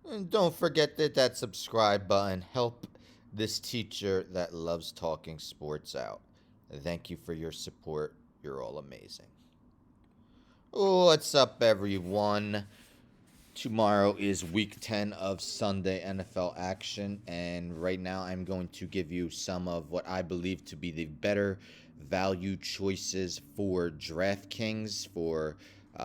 And don't forget that subscribe button. Help this teacher that loves talking sports out. Thank you for your support. You're all amazing. What's up, everyone? Tomorrow is week 10 of Sunday NFL action, and right now I'm going to give you some of what I believe to be the better value choices for DraftKings for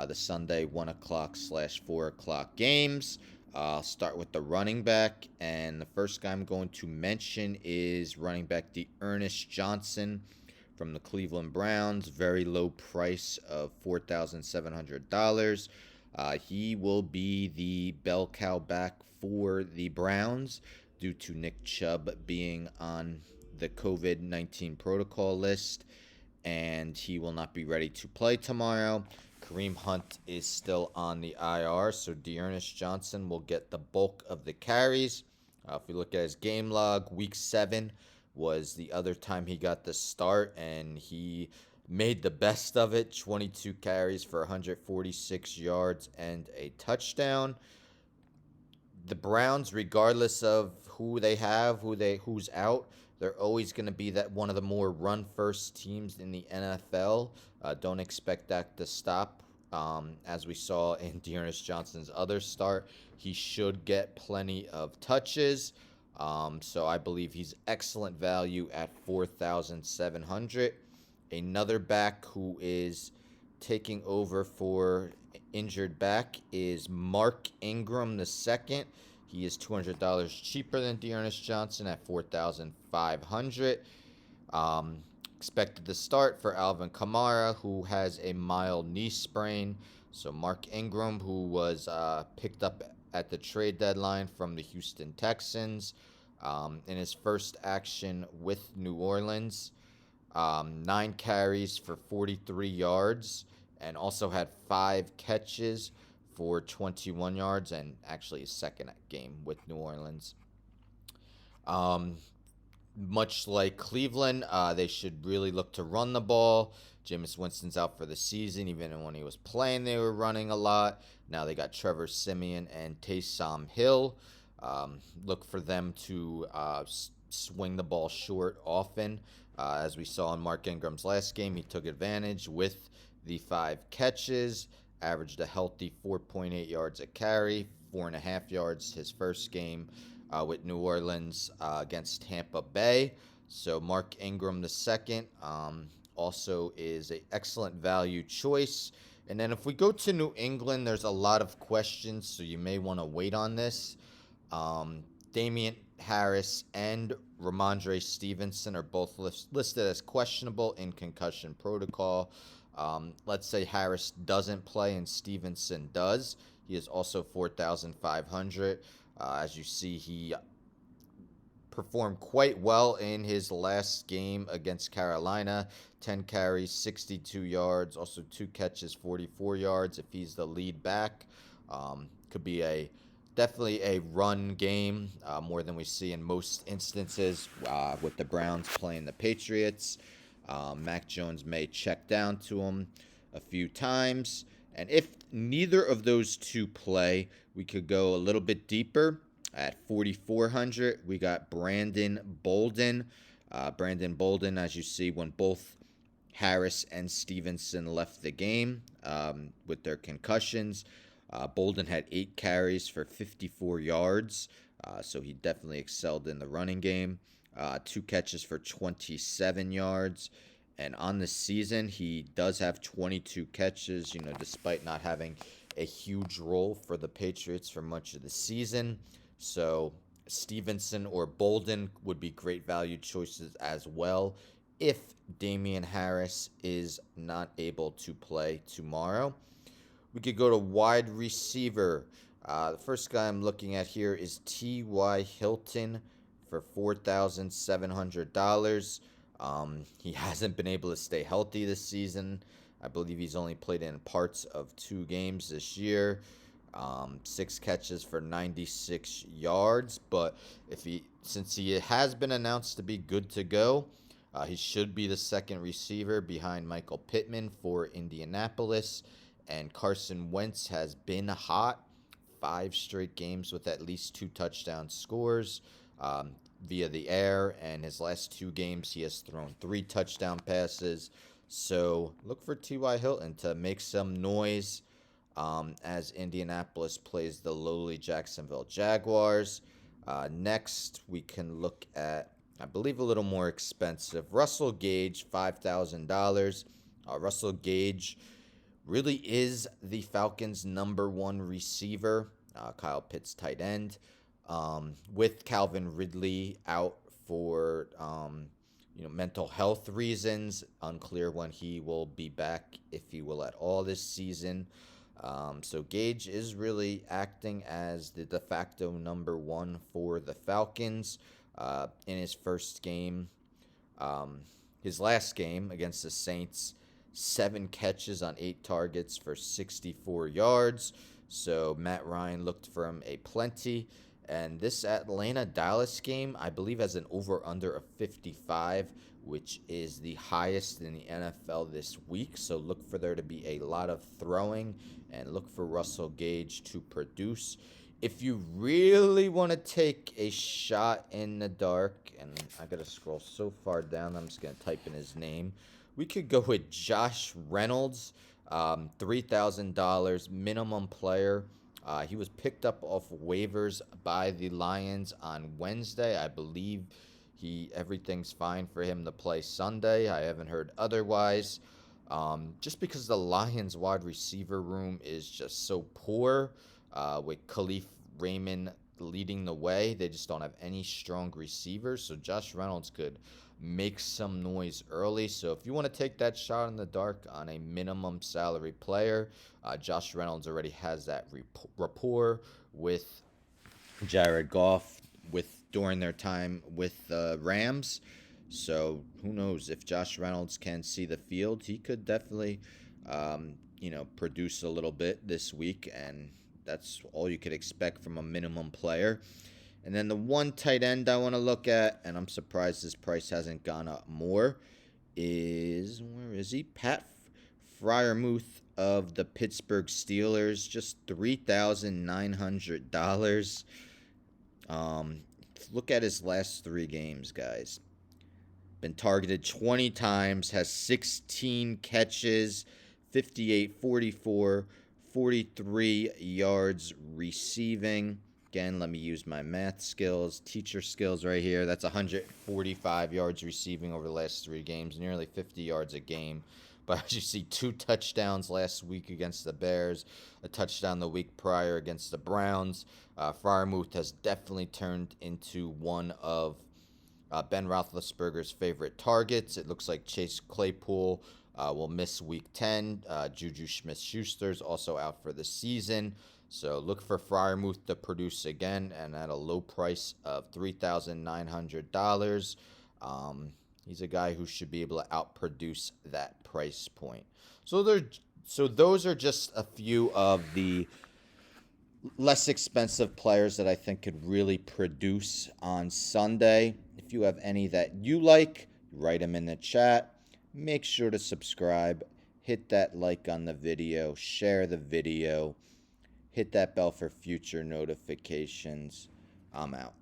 the Sunday 1 o'clock slash 4 o'clock games. I'll start with the running back, and the first guy I'm going to mention is running back Ernest Johnson from the Cleveland Browns. Very low price of $4,700. He will be the bell cow back for the Browns due to Nick Chubb being on the COVID 19 protocol list, and he will not be ready to play tomorrow. Kareem Hunt is still on the IR, so Dearness Johnson will get the bulk of the carries. If you look at his game log, week 7 was the other time he got the start, and he made the best of it. 22 carries for 146 yards and a touchdown. The Browns, regardless of who they have, who's out, they're always going to be that one of the more run first teams in the NFL. Don't expect that to stop. As we saw in Dearness Johnson's other start, he should get plenty of touches. So I believe he's excellent value at 4,700. Another back who is taking over for injured back is Mark Ingram the second. He is $200 cheaper than Dearness Johnson at 4,500. Expected to start for Alvin Kamara, who has a mild knee sprain. So Mark Ingram, who was picked up at the trade deadline from the Houston Texans, in his first action with New Orleans, 9 carries for 43 yards, and also had 5 catches for 21 yards, and actually his second game with New Orleans. Um, Much like Cleveland, they should really look to run the ball. Jameis Winston's out for the season. Even when he was playing, they were running a lot. Now they got Trevor Siemian and Taysom Hill. Look for them to swing the ball short often. As we saw in Mark Ingram's last game, he took advantage with the 5 catches, averaged a healthy 4.8 yards a carry, 4.5 yards his first game with New Orleans against Tampa Bay. So Mark Ingram the second also is an excellent value choice. And then if we go to New England, there's a lot of questions, so you may want to wait on this. Damian Harris and Ramondre Stevenson are both listed as questionable in concussion protocol. Let's say Harris doesn't play and Stevenson does. He is also 4,500. As you see, he performed quite well in his last game against Carolina. 10 carries, 62 yards, also 2 catches, 44 yards if he's the lead back. Could be definitely a run game, more than we see in most instances with the Browns playing the Patriots. Mac Jones may check down to him a few times. And if neither of those two play, we could go a little bit deeper. At 4,400, we got Brandon Bolden. Brandon Bolden, as you see, when both Harris and Stevenson left the game with their concussions, Bolden had 8 carries for 54 yards, so he definitely excelled in the running game. 2 catches for 27 yards. And on the season, he does have 22 catches, despite not having a huge role for the Patriots for much of the season. So Stevenson or Bolden would be great value choices as well if Damian Harris is not able to play tomorrow. We could go to wide receiver. The first guy I'm looking at here is T.Y. Hilton for $4,700. He hasn't been able to stay healthy this season. I believe he's only played in parts of 2 games this year. 6 catches for 96 yards. But since he has been announced to be good to go, he should be the second receiver behind Michael Pittman for Indianapolis. And Carson Wentz has been hot 5 straight games with at least 2 touchdown scores via the air, and his last 2 games he has thrown 3 touchdown passes. So look for T.Y. Hilton to make some noise as Indianapolis plays the lowly Jacksonville Jaguars. Next, we can look at, I believe, a little more expensive. Russell Gage, $5,000. Russell Gage really is the Falcons' number 1 receiver. Kyle Pitts, tight end. With Calvin Ridley out for mental health reasons, unclear when he will be back, if he will at all this season. So Gage is really acting as the de facto number 1 for the Falcons in his first game. His last game against the Saints, 7 catches on 8 targets for 64 yards. So Matt Ryan looked for him a plenty. And this Atlanta-Dallas game, I believe, has an over-under of 55, which is the highest in the NFL this week. So look for there to be a lot of throwing and look for Russell Gage to produce. If you really want to take a shot in the dark, and I got to scroll so far down, I'm just going to type in his name. We could go with Josh Reynolds, $3,000 minimum player. He was picked up off waivers by the Lions on Wednesday. I believe everything's fine for him to play Sunday. I haven't heard otherwise. Just because the Lions wide receiver room is just so poor, with Khalif Raymond leading the way, they just don't have any strong receivers. So Josh Reynolds could make some noise early. So if you want to take that shot in the dark on a minimum salary player, Josh Reynolds already has that rapport with Jared Goff during their time with the Rams. So who knows, if Josh Reynolds can see the field, he could definitely produce a little bit this week, and that's all you could expect from a minimum player. And then the one tight end I want to look at, and I'm surprised this price hasn't gone up more, where is he? Pat Freiermuth of the Pittsburgh Steelers, just $3,900. Look at his last 3 games, guys. Been targeted 20 times, has 16 catches, 58, 44, 43 yards receiving. Again, let me use my math skills, teacher skills right here. That's 145 yards receiving over the last 3 games, nearly 50 yards a game. But as you see, 2 touchdowns last week against the Bears, a touchdown the week prior against the Browns. Freiermuth has definitely turned into one of Ben Roethlisberger's favorite targets. It looks like Chase Claypool will miss Week 10. Juju Smith-Schuster's also out for the season. So look for Freiermuth to produce again, and at a low price of $3,900. He's a guy who should be able to outproduce that price point. So those are just a few of the less expensive players that I think could really produce on Sunday. If you have any that you like, write them in the chat. Make sure to subscribe. Hit that like on the video. Share the video. Hit that bell for future notifications. I'm out.